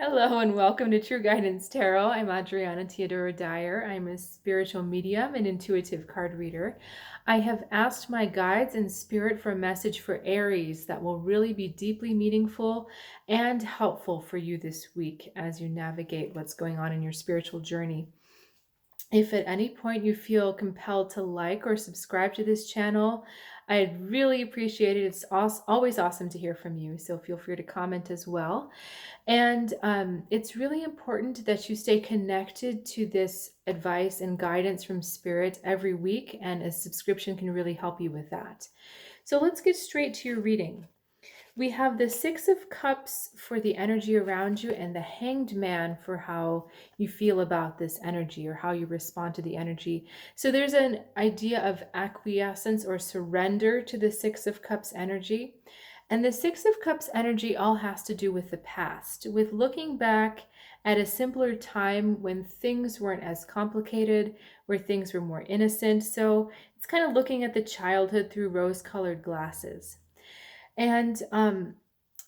Hello and welcome to True Guidance Tarot. I'm Adriana Teodoro-Dier. I'm a spiritual medium and intuitive card reader. I have asked my guides and spirit for a message for Aries that will really be deeply meaningful and helpful for you this week as you navigate what's going on in your spiritual journey. If at any point you feel compelled to like or subscribe to this channel, I'd really appreciate it. It's always awesome to hear from you, so feel free to comment as well. And it's really important that you stay connected to this advice and guidance from Spirit every week, and a subscription can really help you with that. So let's get straight to your reading. We have the Six of Cups for the energy around you and the Hanged Man for how you feel about this energy or how you respond to the energy. So there's an idea of acquiescence or surrender to the Six of Cups energy. And the Six of Cups energy all has to do with the past, with looking back at a simpler time when things weren't as complicated, where things were more innocent. So it's kind of looking at the childhood through rose-colored glasses. And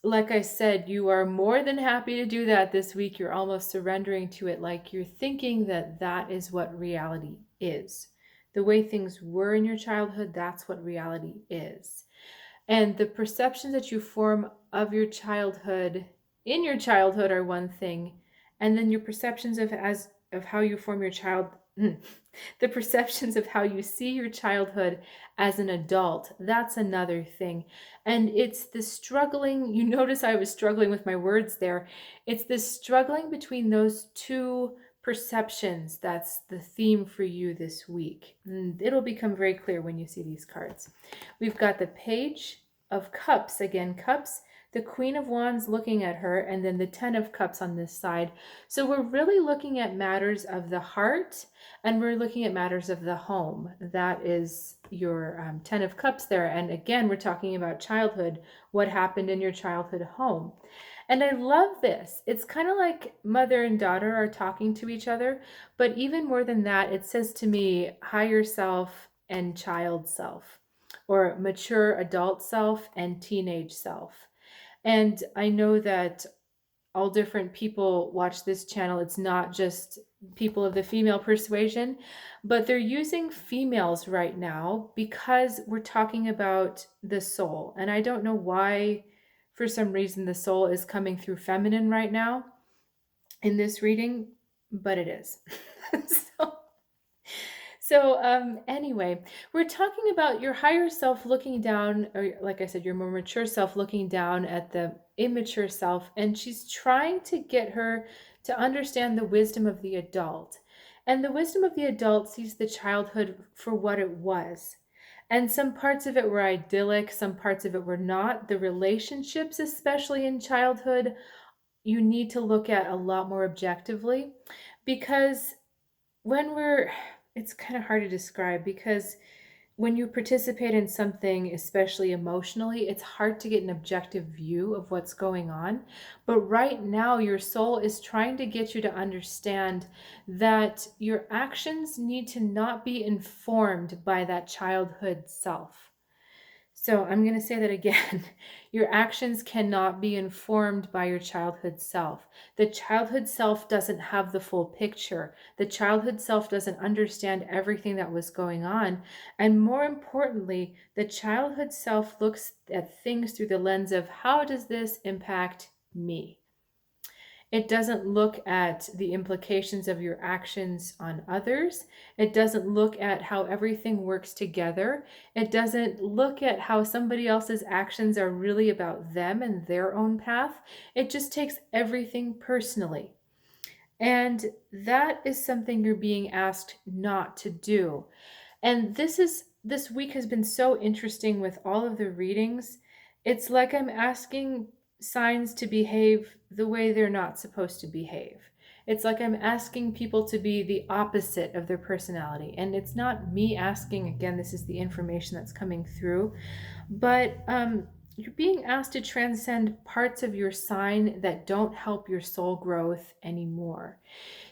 like I said, you are more than happy to do that this week. You're almost surrendering to it, like you're thinking that that is what reality is. The way things were in your childhood, that's what reality is. And the perceptions that you form of your childhood in your childhood are one thing, and then your perceptions of how you form your child the perceptions of how you see your childhood as an adult, that's another thing. And it's the struggling, you notice I was struggling with my words there. It's the struggling between those two perceptions that's the theme for you this week. And it'll become very clear when you see these cards. We've got the Page of Cups, again, Cups, the Queen of Wands looking at her, and then the Ten of Cups on this side. So we're really looking at matters of the heart, and we're looking at matters of the home. That is your Ten of Cups there. And again, we're talking about childhood, what happened in your childhood home. And I love this. It's kind of like mother and daughter are talking to each other, but even more than that, it says to me, higher self and child self, or mature adult self and teenage self. And I know that all different people watch this channel. It's not just people of the female persuasion, but they're using females right now because we're talking about the soul. And I don't know why, for some reason, the soul is coming through feminine right now in this reading, but it is. Anyway, we're talking about your higher self looking down, or like I said, your more mature self looking down at the immature self, and she's trying to get her to understand the wisdom of the adult. And the wisdom of the adult sees the childhood for what it was. And some parts of it were idyllic, some parts of it were not. The relationships, especially in childhood, you need to look at a lot more objectively, because it's kind of hard to describe, because when you participate in something, especially emotionally, it's hard to get an objective view of what's going on. But right now, your soul is trying to get you to understand that your actions need to not be informed by that childhood self. So I'm going to say that again. Your actions cannot be informed by your childhood self. The childhood self doesn't have the full picture. The childhood self doesn't understand everything that was going on. And more importantly, the childhood self looks at things through the lens of, how does this impact me? It doesn't look at the implications of your actions on others. It doesn't look at how everything works together. It doesn't look at how somebody else's actions are really about them and their own path. It just takes everything personally. And that is something you're being asked not to do. And this week has been so interesting with all of the readings. It's like I'm asking signs to behave the way they're not supposed to behave. It's like I'm asking people to be the opposite of their personality. And it's not me asking, again, this is the information that's coming through, but you're being asked to transcend parts of your sign that don't help your soul growth anymore.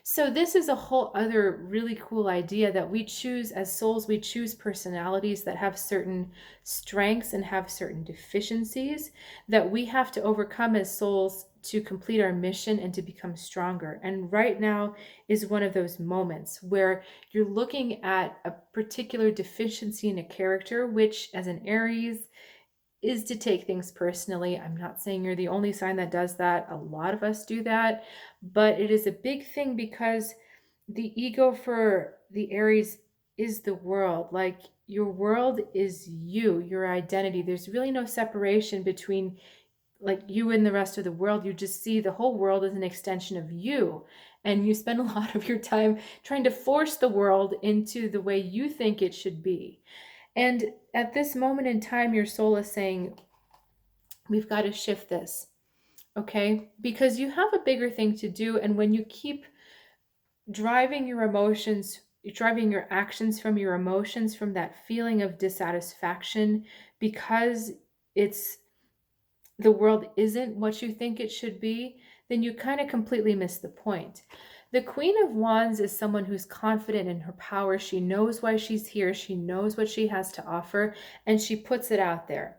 So this is a whole other really cool idea, that we choose as souls, we choose personalities that have certain strengths and have certain deficiencies that we have to overcome as souls to complete our mission and to become stronger. And right now is one of those moments where you're looking at a particular deficiency in a character, which as an Aries is to take things personally. I'm not saying you're the only sign that does that. A lot of us do that, but it is a big thing because the ego for the Aries is the world. Like your world is you, your identity. There's really no separation between like you and the rest of the world. You just see the whole world as an extension of you. And you spend a lot of your time trying to force the world into the way you think it should be. And at this moment in time, your soul is saying, we've got to shift this, okay? Because you have a bigger thing to do. And when you keep driving your emotions, driving your actions from your emotions, from that feeling of dissatisfaction, because it's the world isn't what you think it should be, then you kind of completely miss the point. The Queen of Wands is someone who's confident in her power. She knows why she's here. She knows what she has to offer, and she puts it out there.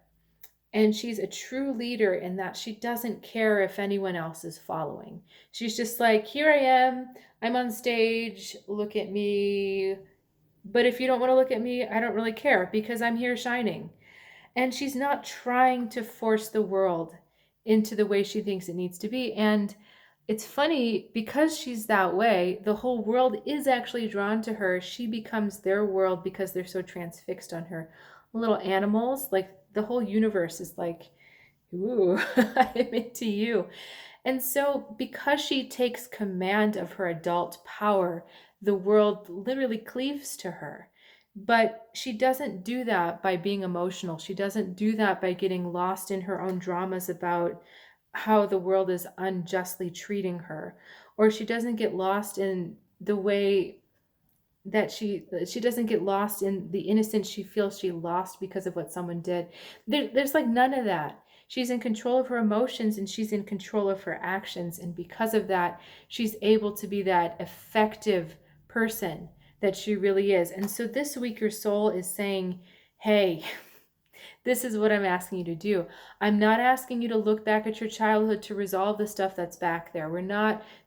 And she's a true leader in that she doesn't care if anyone else is following. She's just like, here I am. I'm on stage. Look at me. But if you don't want to look at me, I don't really care because I'm here shining. And she's not trying to force the world into the way she thinks it needs to be. And it's funny, because she's that way, the whole world is actually drawn to her. She becomes their world because they're so transfixed on her. Little animals, like the whole universe is like, ooh, I'm into you. And so because she takes command of her adult power, the world literally cleaves to her. But she doesn't do that by being emotional. She doesn't do that by getting lost in her own dramas about how the world is unjustly treating her. Or she doesn't get lost in the way that she doesn't get lost in the innocence she feels she lost because of what someone did. There's like none of that. She's in control of her emotions and she's in control of her actions. And because of that, she's able to be that effective person that she really is. And so this week, your soul is saying, hey, this is what I'm asking you to do. I'm not asking you to look back at your childhood to resolve the stuff that's back there.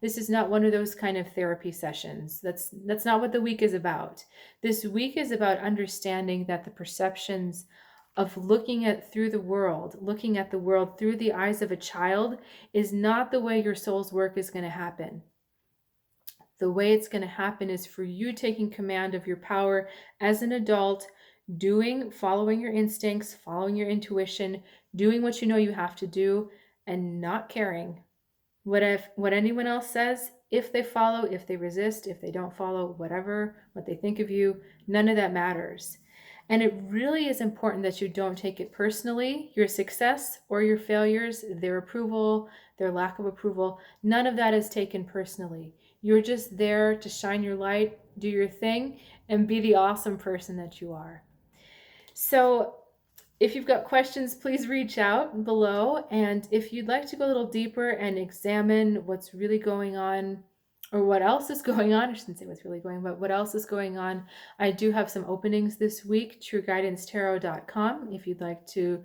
This is not one of those kind of therapy sessions. That's not what the week is about. This week is about understanding that the perceptions of looking at the world through the eyes of a child is not the way your soul's work is going to happen. The way it's going to happen is for you taking command of your power as an adult, following your instincts, following your intuition, doing what you know you have to do, and not caring what anyone else says, if they follow, if they resist, if they don't follow, whatever, what they think of you, none of that matters. And it really is important that you don't take it personally, your success or your failures, their approval, their lack of approval, none of that is taken personally. You're just there to shine your light, do your thing, and be the awesome person that you are. So if you've got questions, please reach out below. And if you'd like to go a little deeper and examine what's really going on, or what else is going on, I shouldn't say what's really going on, but what else is going on, I do have some openings this week, trueguidancetarot.com, if you'd like to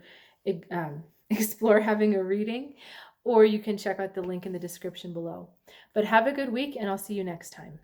explore having a reading, or you can check out the link in the description below. But have a good week, and I'll see you next time.